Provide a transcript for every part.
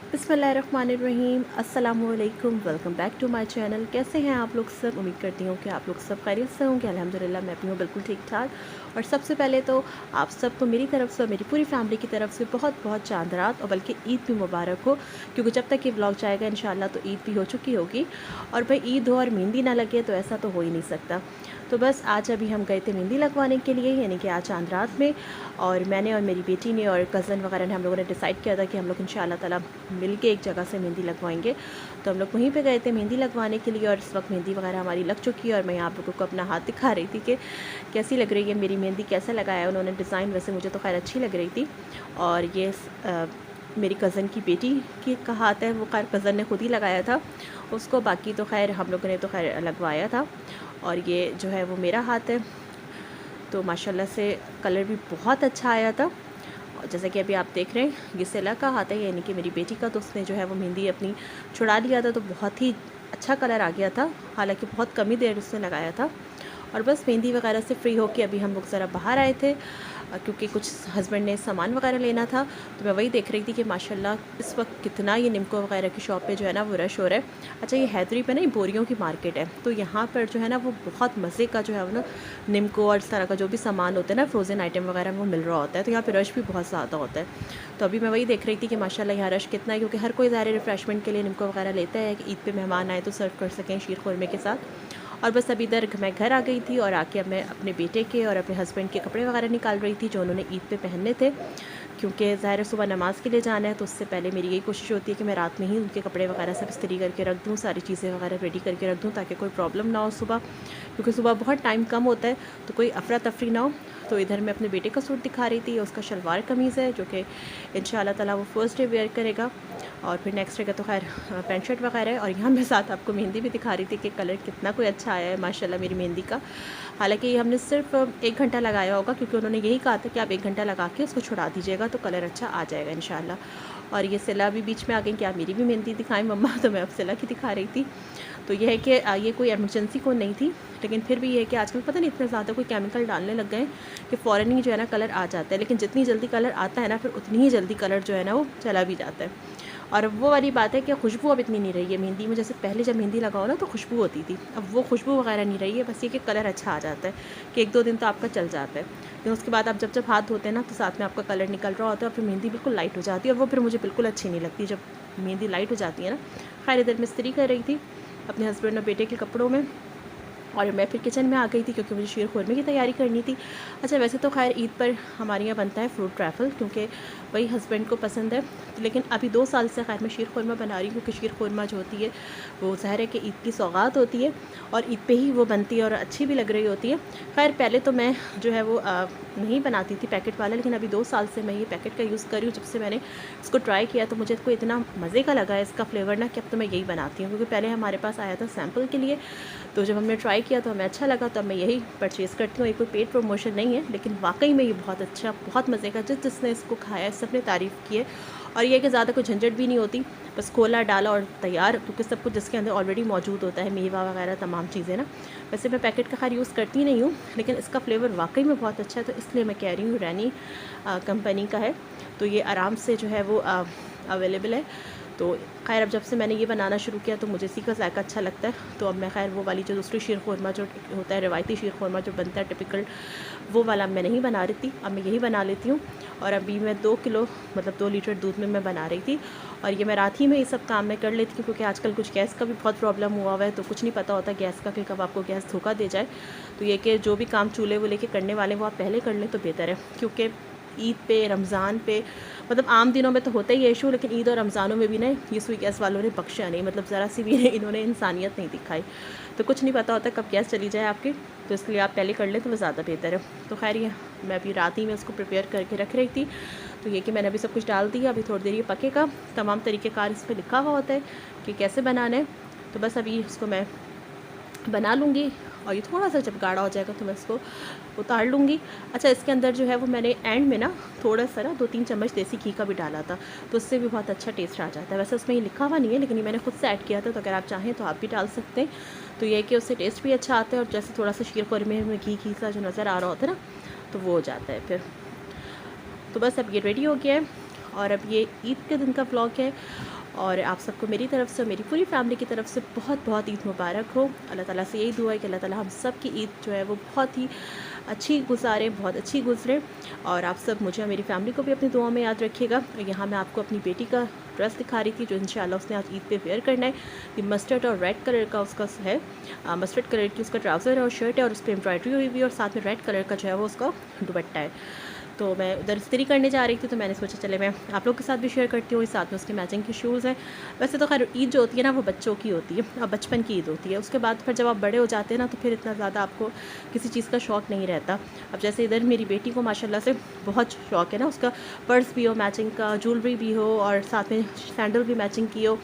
बिस्मिल्लाहिर्रहमानिर्रहीम, अस्सलामुअलैकुम। Welcome back to my channel. कैसे हैं आप लोग सब? उम्मीद करती हूँ कि आप लोग सब खैरियत से होंगे। अल्हम्दुलिल्लाह मैं भी हूँ बिल्कुल ठीक ठाक। और सबसे पहले तो आप सबको मेरी तरफ़ से और मेरी पूरी फैमिली की तरफ़ से बहुत बहुत चांद रात और बल्कि ईद भी मुबारक हो, क्योंकि जब तक ये व्लॉग जाएगा इंशाल्लाह तो ईद भी हो चुकी होगी। और भाई ईद हो और मेहंदी ना लगे तो ऐसा तो हो ही नहीं सकता। तो बस आज अभी हम गए थे मेहंदी लगवाने के लिए, यानी कि आज चांद रात में। और मैंने और मेरी बेटी ने और कज़न वगैरह ने हम लोगों ने डिसाइड किया था कि हम लोग इंशाअल्लाह ताला मिल के एक जगह से मेहंदी लगवाएंगे। तो हम लोग वहीं पे गए थे मेहंदी लगवाने के लिए और इस वक्त मेहंदी वगैरह हमारी लग चुकी है। और मैं आप लोगों को अपना हाथ दिखा रही थी कि कैसी लग रही है मेरी मेहंदी, कैसा लगाया है उन्होंने डिज़ाइन। वैसे मुझे तो खैर अच्छी लग रही थी। और ये मेरी कज़न की बेटी की का हाथ है, वो खैर कज़न ने खुद ही लगाया था उसको, बाकी तो खैर हम लोगों ने तो खैर लगवाया था। और ये जो है वो मेरा हाथ है। तो माशाल्लाह से कलर भी बहुत अच्छा आया था। और जैसे कि अभी आप देख रहे हैं ये सिला का हाथ है, यानी कि मेरी बेटी का। तो उसने जो है वो मेहंदी अपनी छुड़ा लिया था, तो बहुत ही अच्छा कलर आ गया था। हालांकि बहुत कम ही देर उसने लगाया था। और बस मेहंदी वगैरह से फ्री होके अभी हम लोग ज़रा बाहर आए थे, क्योंकि कुछ हस्बैंड ने सामान वगैरह लेना था। तो मैं वही देख रही थी कि माशाल्लाह इस वक्त कितना ये निमको वगैरह की शॉप पे जो है ना वो रश हो रहा है। अच्छा, ये हैदरी पे ना ये बोरियों की मार्केट है, तो यहाँ पर जो है ना वो बहुत मज़े का जो है वो ना निमको और इस तरह का जो भी सामान होता है ना फ्रोज़न आइटम वगैरह वो मिल रहा होता है। तो यहाँ पर रश भी बहुत ज़्यादा होता है। तो अभी मैं वही देख रही थी कि माशाल्लाह यहाँ रश कितना है, क्योंकि हर कोई ज़ाहिर रिफ़्रेशमेंट के लिए निमको वगैरह लेता है कि ईद पे मेहमान आए तो सर्व कर सकें शीर खुरमे के साथ। और बस अभी इधर मैं घर आ गई थी और आके अब मैं अपने बेटे के और अपने हस्बैंड के कपड़े वगैरह निकाल रही थी जो उन्होंने ईद पे पहनने थे, क्योंकि ज़ाहिर सुबह नमाज़ के लिए जाना है। तो उससे पहले मेरी यही कोशिश होती है कि मैं रात में ही उनके कपड़े वगैरह सब इस्त्री करके रख दूँ, सारी चीज़ें वगैरह रेडी करके रख दूँ, ताकि कोई प्रॉब्लम ना हो सुबह, क्योंकि सुबह बहुत टाइम कम होता है तो कोई अफरा तफरी ना हो। तो इधर मैं अपने बेटे का सूट दिखा रही थी, उसका शलवार कमीज़ है जो कि इंशाअल्लाह ताला वो फ़र्स्ट डे वेयर करेगा। और फिर नेक्स्ट डे का तो खैर पैंट शर्ट वगैरह है। और यहाँ मैं साथ आपको मेहंदी भी दिखा रही थी कि कलर कितना कोई अच्छा आया है माशाल्लाह मेरी मेहंदी का। हालांकि ये हमने सिर्फ 1 घंटा लगाया होगा, क्योंकि उन्होंने यही कहा था कि आप 1 घंटा लगा के उसको छुड़ा दीजिएगा तो कलर अच्छा आ जाएगा इंशाल्लाह। और ये सिला भी बीच में आ गई कि आप मेरी भी मेहंदी दिखाएं मम्मा, तो मैं अब सिला की दिखा रही थी। तो ये है कि ये कोई एमरजेंसी को नहीं थी, लेकिन फिर भी ये है कि आजकल पता नहीं इतने ज़्यादा कोई केमिकल डालने लग गए कि फ़ौरन ही जो है ना कलर आ जाता है। लेकिन जितनी जल्दी कलर आता है ना फिर उतनी ही जल्दी कलर जो है ना वो चला भी जाता है। और वो वाली बात है कि खुशबू अब इतनी नहीं रही है मेहंदी में, जैसे पहले जब मेहंदी लगाओ ना तो खुशबू होती थी, अब वो खुशबू वगैरह नहीं रही है। बस ये कि कलर अच्छा आ जाता है कि 1-2 दिन तो आपका चल जाता है, लेकिन उसके बाद आप जब हाथ धोते हैं ना तो साथ में आपका कलर निकल रहा होता है और फिर मेहंदी बिल्कुल लाइट हो जाती है। और वो फिर मुझे बिल्कुल अच्छी नहीं लगती जब मेहंदी लाइट हो जाती है ना। खैर इधर मैं इस्त्री कर रही थी अपने हस्बैंड और बेटे के कपड़ों में, और मैं फिर किचन में आ गई थी क्योंकि मुझे शीर खुरमे की तैयारी करनी थी। अच्छा, वैसे तो खैर ईद पर हमारे यहाँ बनता है फ्रूट ट्रैफल, क्योंकि वही हस्बैंड को पसंद है। लेकिन अभी 2 साल से खैर मैं शीर खुरमा बना रही हूँ, क्योंकि शीर खुरमा जो होती है वो ज़ाहिर है कि ईद की सौगात होती है और ईद पे ही वो बनती है और अच्छी भी लग रही होती है। खैर पहले तो मैं जो है वो नहीं बनाती थी पैकेट वाला, लेकिन अभी 2 साल से मैं ये पैकेट का यूज़ कर रही हूँ। जब से मैंने इसको ट्राई किया तो मुझे इसको इतना मज़े का लगा है इसका फ्लेवर ना, कि अब तो मैं यही बनाती हूँ। क्योंकि पहले हमारे पास आया था सैम्पल के लिए, तो जब हमने ट्राई किया तो हमें अच्छा लगा, तो अब मैं यही परचेज़ करती हूँ। ये कोई पेड प्रमोशन नहीं है, लेकिन वाकई में ये बहुत अच्छा, बहुत मज़े का, जिसने इसको खाया सब ने तारीफ़ की है। और ये कि ज़्यादा कोई झंझट भी नहीं होती, बस खोला डाला और तैयार, क्योंकि सब कुछ जिसके अंदर ऑलरेडी मौजूद होता है, मेवा वगैरह तमाम चीज़ें ना। वैसे मैं पैकेट का खैर यूज़ करती नहीं हूँ, लेकिन इसका फ्लेवर वाकई में बहुत अच्छा है, तो इसलिए मैं कह रही हूँ। रैनी कंपनी का है, तो ये आराम से जो है वो अवेलेबल है। तो खैर अब जब से मैंने ये बनाना शुरू किया तो मुझे इसी का जायका अच्छा लगता है। तो अब मैं खैर वो वाली जो दूसरी शीर खुरमा जो होता है, रिवायती शीर खुरमा जो बनता है टिपिकल, वो वाला मैं नहीं बना रही थी, अब मैं यही बना लेती हूँ। और अभी मैं 2 किलो मतलब 2 लीटर दूध में मैं बना रही थी। और ये मैं रात ही में ये सब काम मैं कर लेती हूँ, क्योंकि आजकल कुछ गैस का भी बहुत प्रॉब्लम हुआ हुआ है, तो कुछ नहीं पता होता गैस का कि कब आपको गैस धोखा दे जाए। तो ये कि जो भी काम चूल्हे वो लेके करने वाले वो आप पहले कर लें तो बेहतर है, क्योंकि ईद पे, रमज़ान पे, मतलब आम दिनों में तो होता ही है इशू, लेकिन ईद और रमज़ानों में भी ना ये सुई गैस वालों ने बख्शा नहीं, मतलब ज़रा सी भी इन्होंने इंसानियत नहीं दिखाई। तो कुछ नहीं पता होता कब गैस चली जाए आपकी, तो इसलिए आप पहले कर लें तो वो ज़्यादा बेहतर है। तो खैर ये मैं अभी रात ही में उसको प्रिपेयर करके रख रही थी। तो ये कि मैंने अभी सब कुछ डाल दिया, अभी थोड़ी देर ये पकेगा। तमाम तरीक़ेकार इस पर लिखा हुआ होता है कि कैसे बनाना है। तो बस अभी उसको मैं बना लूँगी, और ये थोड़ा सा जब गाढ़ा हो जाएगा तो मैं इसको उतार लूँगी। अच्छा, इसके अंदर जो है वो मैंने एंड में ना थोड़ा सा ना 2-3 चम्मच देसी घी का भी डाला था, तो उससे भी बहुत अच्छा टेस्ट आ जाता है। वैसे उसमें ये लिखा हुआ नहीं है, लेकिन ये मैंने खुद से ऐड किया था, तो अगर आप चाहें तो आप भी डाल सकते हैं। तो ये है कि उससे टेस्ट भी अच्छा आता है, और जैसे थोड़ा सा शीर खुरमे में घी सा जो नज़र आ रहा होता है ना, तो वो हो जाता है फिर। तो बस अब ये रेडी हो गया है। और अब ये ईद के दिन का व्लॉग है और आप सबको मेरी तरफ़ से, मेरी पूरी फैमिली की तरफ से बहुत बहुत ईद मुबारक हो। अल्लाह ताला से यही दुआ है कि अल्लाह ताला हम सब की ईद जो है वो बहुत ही अच्छी गुजारे, बहुत अच्छी गुजरे। और आप सब मुझे और मेरी फैमिली को भी अपनी दुआ में याद रखिएगा। यहाँ मैं आपको अपनी बेटी का ड्रेस दिखा रही थी जो इंशाल्लाह उसने आज ईद पे वेयर करना है। ये मस्टर्ड और रेड कलर का उसका है, मस्टर्ड कलर की उसका ट्राउज़र है और शर्ट है और उस पर एम्ब्रॉयडरी हुई हुई है और साथ में रेड कलर का जो है वो उसका दुपट्टा है। तो मैं उधर इस्त्री करने जा रही थी तो मैंने सोचा चले मैं आप लोग के साथ भी शेयर करती हूँ। साथ में उसके मैचिंग के शूज़ हैं। वैसे तो खैर ईद जो होती है ना वो बच्चों की होती है, अब बचपन की ईद होती है। उसके बाद फिर जब आप बड़े हो जाते हैं ना तो फिर इतना ज़्यादा आपको किसी चीज़ का शौक़ नहीं रहता। अब जैसे इधर मेरी बेटी को माशाल्लाह से बहुत शौक़ है ना, उसका पर्स भी हो मैचिंग का, ज्वेलरी भी हो और साथ में सैंडल भी मैचिंग की हो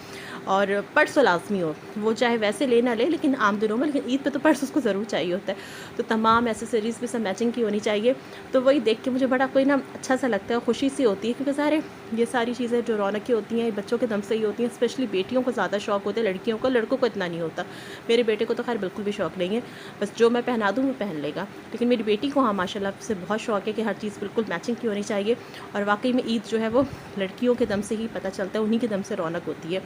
और पर्स तो लाजमी हो। वो चाहे वैसे ले ना ले लेकिन आम दिनों में, लेकिन ईद पे तो पर्स उसको ज़रूर चाहिए होता है। तो तमाम एसेसरीज़ भी सब मैचिंग की होनी चाहिए। तो वही देख के मुझे बड़ा कोई ना अच्छा सा लगता है, खुशी सी होती है क्योंकि सारे ये सारी चीज़ें जो रौनक की होती हैं बच्चों के दम से ही होती हैं। स्पेशली बेटियों को ज़्यादा शौक़ होता है, लड़कियों को, लड़कों को इतना नहीं होता। मेरे बेटे को तो खैर बिल्कुल भी शौक़ नहीं है, बस जो मैं पहना दूँ वो पहन लेगा। लेकिन मेरी बेटी को हाँ माशाल्लाह से बहुत शौक़ है कि हर चीज़ बिल्कुल मैचिंग की होनी चाहिए। और वाकई में ईद जो है वो लड़कियों के दम से ही पता चलता है, उन्हीं के दम से रौनक होती है।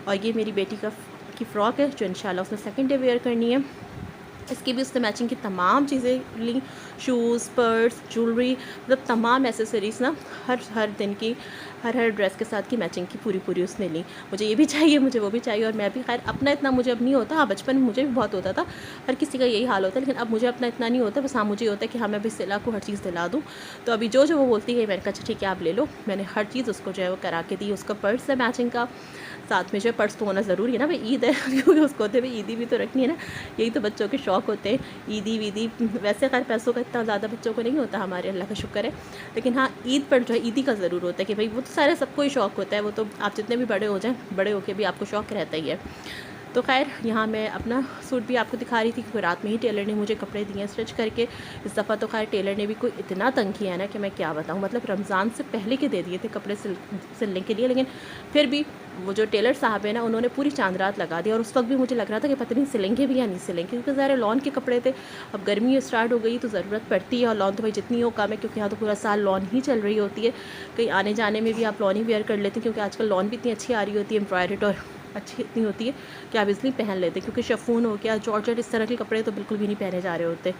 और ये मेरी बेटी की फ़्रॉक है जो इंशाल्लाह उसने सेकंड डे वेयर करनी है। इसकी भी उसने मैचिंग की तमाम चीज़ें ली, शूज़, पर्स, ज्वेलरी, मतलब तमाम एसेसरीज़ ना हर दिन की हर ड्रेस के साथ की मैचिंग की पूरी उसने ली। मुझे ये भी चाहिए, मुझे वो भी चाहिए और मैं भी खैर अपना इतना मुझे अब नहीं होता। हाँ बचपन में मुझे भी बहुत होता था, हर किसी का यही हाल होता है, लेकिन अब मुझे अपना इतना नहीं होता। बस हाँ मुझे होता है कि हाँ मैं भी सिला को हर चीज़ दिला दूँ। तो अभी जो वो बोलती है मैंने कहा अच्छा ठीक है आप ले लो। मैंने हर चीज़ उसको जो है वो करा के दी। उसका पर्स है मैचिंग का, साथ में जो है पर्स तो होना ज़रूरी है ना भाई, ईद है क्योंकि उसको होते भाई ईदी भी तो रखनी है ना। यही तो बच्चों के शौक़ होते हैं, ईदी वीदी। वैसे खैर पैसों का इतना ज़्यादा बच्चों को नहीं होता हमारे, अल्लाह का शुक्र है। लेकिन हाँ ईद पर जो है ईदी का ज़रूर होता है कि भाई वो तो सारे सबको ही शौक़ होता है। वो तो आप जितने भी बड़े हो जाएँ, बड़े होकर भी आपको शौक़ रहता ही है। तो खैर यहाँ मैं अपना सूट भी आपको दिखा रही थी क्योंकि रात में ही टेलर ने मुझे कपड़े दिए स्टिच करके। इस दफ़ा तो खैर टेलर ने भी कोई इतना तंग किया है ना कि मैं क्या बताऊँ। मतलब रमज़ान से पहले के दे दिए थे कपड़े सिलने के लिए, लेकिन फिर भी वो जो टेलर साहब है ना उन्होंने पूरी चांद रात लगा दी। और उस वक्त भी मुझे लग रहा था कि पता नहीं सिलेंगे भी या नहीं सिलेंगे क्योंकि ज़रा लॉन के कपड़े थे। अब गर्मी स्टार्ट हो गई तो ज़रूरत पड़ती है और लॉन तो भाई जितनी हो कम है क्योंकि यहाँ तो पूरा साल लॉन ही चल रही होती है। कहीं आने जाने में भी आप लॉन ही वेयर कर लेते हैं क्योंकि आजकल लॉन भी इतनी अच्छी आ रही होती है, एम्ब्रॉयडर्ड और अच्छी इतनी होती है कि आप इसलिए पहन लेते हैं। क्योंकि शिफॉन हो गया, जॉर्जेट, इस तरह के कपड़े तो बिल्कुल भी नहीं पहने जा रहे होते।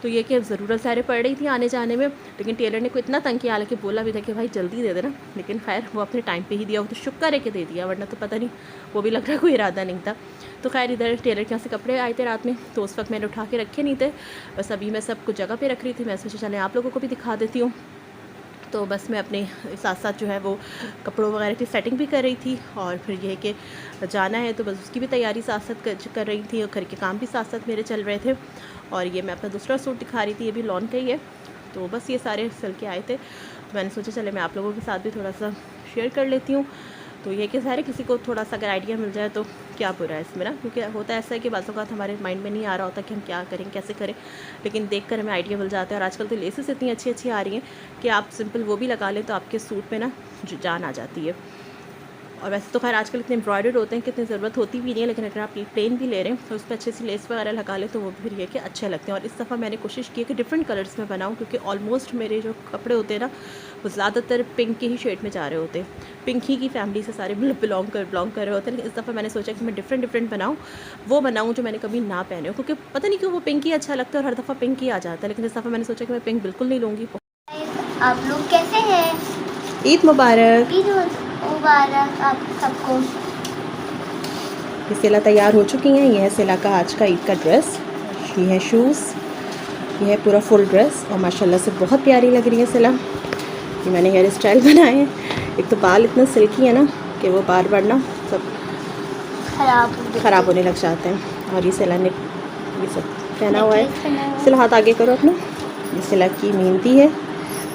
तो ये कि ज़रूरत सारे पड़ रही थी आने जाने में, लेकिन टेलर ने कोई इतना तंग किया, हालांकि बोला भी था कि भाई जल्दी दे देना, लेकिन खैर वो अपने टाइम पे ही दिया। वो तो शुक्र है कि दे दिया, वरना तो पता नहीं वो भी लग रहा कोई इरादा नहीं था। तो खैर इधर टेलर के यहाँ से कपड़े आए थे रात में, तो उस वक्त मैंने उठा के रखे नहीं थे। बस अभी मैं सब कुछ जगह पर रख रही थी। मैं सोचा चले आप लोगों को भी दिखा देती हूँ। तो बस मैं अपने साथ साथ जो है वो कपड़ों वगैरह की सेटिंग भी कर रही थी और फिर ये है कि जाना है तो बस उसकी भी तैयारी साथ साथ कर रही थी और घर के काम भी साथ साथ मेरे चल रहे थे। और ये मैं अपना दूसरा सूट दिखा रही थी, ये भी लॉन का ही है। तो बस ये सारे सिल के आए थे तो मैंने सोचा चले मैं आप लोगों के साथ भी थोड़ा सा शेयर कर लेती हूँ। तो ये कि सारे किसी को थोड़ा सा अगर आइडिया मिल जाए तो क्या बुरा है इसमें ना, क्योंकि होता ऐसा है कि बाज़ औक़ात हमारे माइंड में नहीं आ रहा होता कि हम क्या करें कैसे करें, लेकिन देखकर हमें आइडिया मिल जाता है। और आजकल तो लेसेस इतनी अच्छी अच्छी आ रही हैं कि आप सिंपल वो भी लगा लें तो आपके सूट में ना जान आ जाती है। और वैसे तो खैर आजकल इतने एम्ब्रॉयडर्ड होते हैं कि इतनी ज़रूरत होती भी नहीं है, लेकिन अगर आप प्लेन भी ले रहे हैं तो उस पर अच्छे से लेस वगैरह लगा लें तो वो भी फिर ये कि अच्छे लगते हैं। और इस दफ़ा मैंने कोशिश की कि डिफरेंट कलर्स में बनाऊं क्योंकि ऑलमोस्ट मेरे जो कपड़े होते हैं ना वो ज़्यादातर पिंक के ही शेड में जा रहे होते हैं, पिंक ही की फैमिली से सारे बिलोंग कर रहे होते हैं। लेकिन इस दफ़ा मैंने सोचा कि मैं डिफरेंट बनाऊँ, वो बनाऊँ जो मैंने कभी ना पहने हो, क्योंकि पता नहीं क्यों वो पिंक ही अच्छा लगता है और हर दफ़ा पिंक ही आ जाता है। लेकिन इस दफ़ा मैंने सोचा कि मैं पिंक बिल्कुल नहीं लूँगी। आप लोग कैसे हैं? ईद मुबारक। ईद मुबारक आप सबको। ये सिला तैयार हो चुकी हैं। ये है सिला का आज का ईद का ड्रेस, ये है शूज़, ये है पूरा फुल ड्रेस और माशाल्लाह से बहुत प्यारी लग रही है सिला। ये मैंने हेयर स्टाइल बनाए हैं। एक तो बाल इतना सिल्की है ना कि वो बार बार ना सब ख़राब होने लग जाते हैं। और ये सिला ने ये सब पहना हुआ है। सिला हाथ आगे करो अपना। ये सिला की मेहंदी है,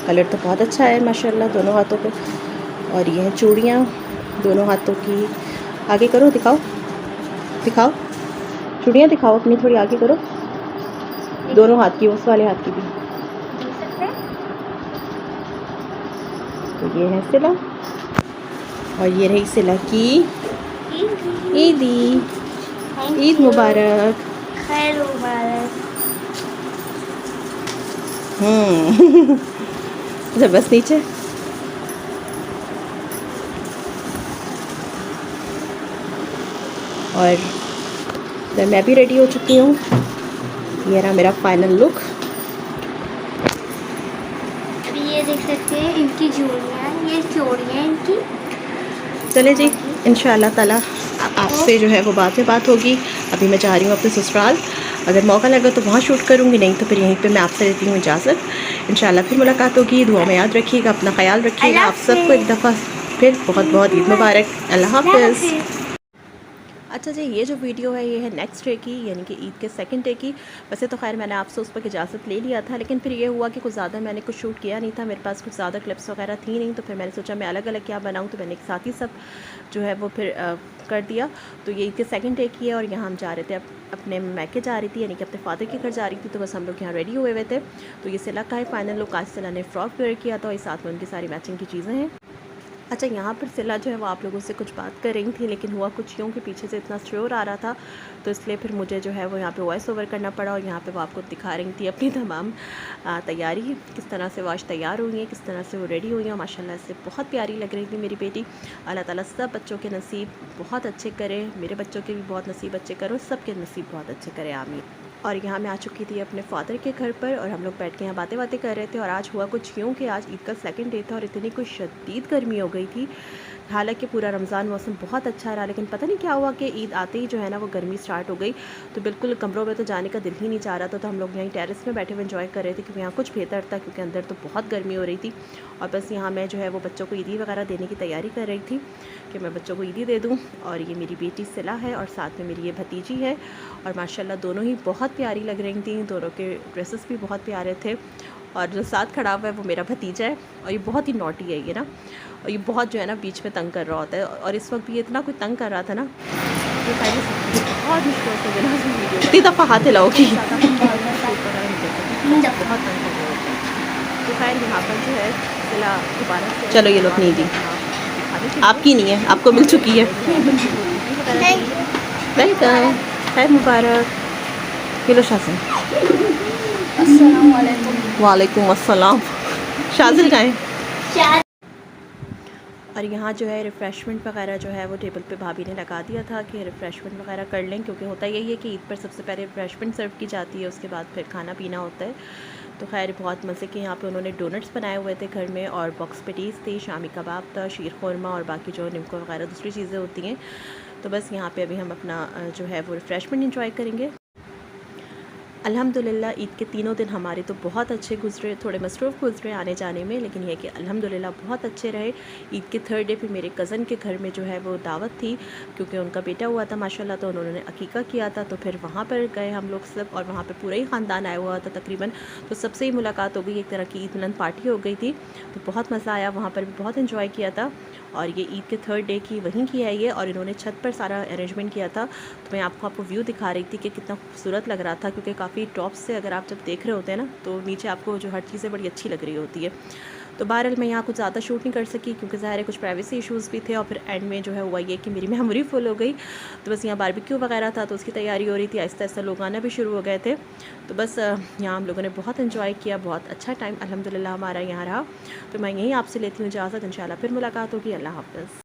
कलर तो बहुत अच्छा है माशाल्लाह दोनों हाथों पे। और ये है चूड़ियाँ दोनों हाथों की। आगे करो, दिखाओ दिखाओ चूड़ियाँ दिखाओ अपनी, थोड़ी आगे करो, दोनों हाथ की, उस वाले हाथ की भी। तो ये है सिला और ये रही सिला की ईदी। ईद मुबारक। खैर मुबारक। अच्छा बस नीचे और इधर मैं भी रेडी हो चुकी हूँ। ये रहा मेरा फाइनल लुक। अभी ये देख सकते हैं इनकी चूड़ियाँ, ये चूड़ियाँ इनकी। चले जी, इंशाल्लाह ताला आपसे जो है वो बात होगी। अभी मैं जा रही हूँ अपने ससुराल। अगर मौका लगा तो वहाँ शूट करूँगी, नहीं तो फिर यहीं पे मैं आपसे लेती हूँ इजाज़त। इंशाल्लाह फिर मुलाकात होगी। दुआ में याद रखिएगा, अपना ख्याल रखिएगा। आप सबको एक दफ़ा फिर बहुत बहुत ईद मुबारक। अल्लाह हाफ़िज़। अच्छा जी, ये जो वीडियो है ये है नेक्स्ट डे की, यानी कि ईद के सेकंड डे की। वैसे तो खैर मैंने आपसे उस पर इजाज़त ले लिया था, लेकिन फिर ये हुआ कि कुछ ज़्यादा मैंने कुछ शूट किया नहीं था, मेरे पास कुछ ज़्यादा क्लिप्स वगैरह थी नहीं, तो फिर मैंने सोचा मैं अलग अलग क्या बनाऊँ, तो मैंने एक साथ ही सब जो है वो फिर कर दिया। तो ये ईद के सेकंड डे की है और यहाँ हम जा रहे थे अपने मैके जा रही थी, यानी कि अपने फादर के घर जा रही थी। तो बस हम लोग यहाँ रेडी हुए थे। तो ये सिला का है फाइनल लुक। आज सिला ने फ्रॉक वेयर किया था और साथ में उनकी सारी मैचिंग की चीज़ें हैं। अच्छा, यहाँ पर सिला जो है वो आप लोगों से कुछ बात कर रही थी, लेकिन हुआ कुछ यूँ कि पीछे से इतना शोर आ रहा था, तो इसलिए फिर मुझे जो है वो यहाँ पे वॉइस ओवर करना पड़ा। और यहाँ पे वो आपको दिखा रही थी अपनी तमाम तैयारी, किस तरह से वो आज तैयार हुई हैं, किस तरह से वो रेडी हुई हैं। माशाल्लाह से बहुत प्यारी लग रही थी मेरी बेटी। अल्लाह ताला सब बच्चों के नसीब बहुत अच्छे करे, मेरे बच्चों के भी बहुत नसीब अच्छे करो, सबके नसीब बहुत अच्छे करे, आमीन। और यहाँ मैं आ चुकी थी अपने फादर के घर पर और हम लोग बैठ के यहाँ बातें कर रहे थे। और आज हुआ कुछ यूँ कि आज ईद का सेकंड डे था और इतनी कोई शदीद गर्मी हो गई थी। हालांकि पूरा रमज़ान मौसम बहुत अच्छा रहा, लेकिन पता नहीं क्या हुआ कि ईद आते ही जो है ना वो गर्मी स्टार्ट हो गई। तो बिल्कुल कमरों में तो जाने का दिल ही नहीं चाह रहा था। तो हम लोग यहीं टेरेस में बैठे हुए एंजॉय कर रहे थे, क्योंकि यहाँ कुछ बेहतर था, क्योंकि अंदर तो बहुत गर्मी हो रही थी। और बस यहाँ मैं जो है वो बच्चों को ईदी वगैरह देने की तैयारी कर रही थी कि मैं बच्चों को ईदी दे दूँ। और ये मेरी बेटी सिला है और साथ में मेरी ये भतीजी है। और माशाल्लाह दोनों ही बहुत प्यारी लग रही थी, दोनों के ड्रेसेस भी बहुत प्यारे थे। और जो साथ खड़ा हुआ है वो मेरा भतीजा है और ये बहुत ही नॉटी है ये ना, और ये बहुत जो है ना बीच में तंग कर रहा होता है। और इस वक्त भी ये इतना कोई तंग कर रहा था ना, ये बहुत मुश्किल से बिना वीडियो कितनी दफ़ा हाथ हिलाओगी बहुत तंग कर रहा होता है। तो खैर यहाँ पर जो है सिला दोबारा से, चलो ये लोग नहीं दी, आपकी नहीं है, आपको मिल चुकी है। वेलकम, खैर मुबारक। ये लो शासन। वालेकुम अस्सलाम। शाजिल का है। और यहाँ जो है रिफ़्रेशमेंट वगैरह जो है वो टेबल पे भाभी ने लगा दिया था कि रिफ़्रेशमेंट वगैरह कर लें, क्योंकि होता यही है कि ईद पर सबसे पहले रिफ़्रेशमेंट सर्व की जाती है, उसके बाद फिर खाना पीना होता है। तो खैर बहुत मज़े के यहाँ पे उन्होंने डोनट्स बनाए हुए थे घर में, और बॉक्स पेटीज़ थी, शामी कबाब था, शीर खुरमा और बाकी जो निमको वगैरह दूसरी चीज़ें होती हैं। तो बस यहाँ पे अभी हम अपना जो है वो रिफ़्रेशमेंट इंजॉय करेंगे। अल्हम्दुलिल्लाह ईद के तीनों दिन हमारे तो बहुत अच्छे गुजरे, थोड़े मसरूफ़ गुजरे आने जाने में, लेकिन यह कि अल्हम्दुलिल्लाह बहुत अच्छे रहे। ईद के थर्ड डे पे मेरे कज़न के घर में जो है वो दावत थी, क्योंकि उनका बेटा हुआ था माशाल्लाह, तो उन्होंने अकीका किया था। तो फिर वहाँ पर गए हम लोग सब, और वहाँ पर पूरा ही ख़ानदान आया हुआ था तकरीबन। तो सबसे ही मुलाकात हो गई, एक तरह की ईद मिलन पार्टी हो गई थी। तो बहुत मज़ा आया, वहाँ पर भी बहुत इन्जॉय किया था। और ये ईद के थर्ड डे की वहीं की है ये, और इन्होंने छत पर सारा अरेंजमेंट किया था। तो मैं आपको व्यू दिखा रही थी कि कितना खूबसूरत लग रहा था, क्योंकि काफ़ी टॉप से अगर आप जब देख रहे होते हैं ना, तो नीचे आपको जो हर चीज़ें बड़ी अच्छी लग रही होती है। तो बहरहाल मैं यहाँ कुछ ज़्यादा शूट नहीं कर सकी, क्योंकि ज़ाहिर है कुछ प्राइवेसी इश्यूज़ भी थे। और फिर एंड में जो है हुआ ये कि मेरी मेमोरी फुल हो गई। तो बस यहाँ बारबेक्यू वगैरह था, तो उसकी तैयारी हो रही थी, आहिस्ता आहिस्ता लोग आना भी शुरू हो गए थे। तो बस यहाँ हम लोगों ने बहुत इन्जॉय किया, बहुत अच्छा टाइम अल्हम्दुलिल्लाह हमारा यहाँ रहा। तो मैं यहीं आपसे लेती हूँ इजाज़त, इंशाल्लाह फिर मुलाकात होगी। अल्लाह हाफ़िज़।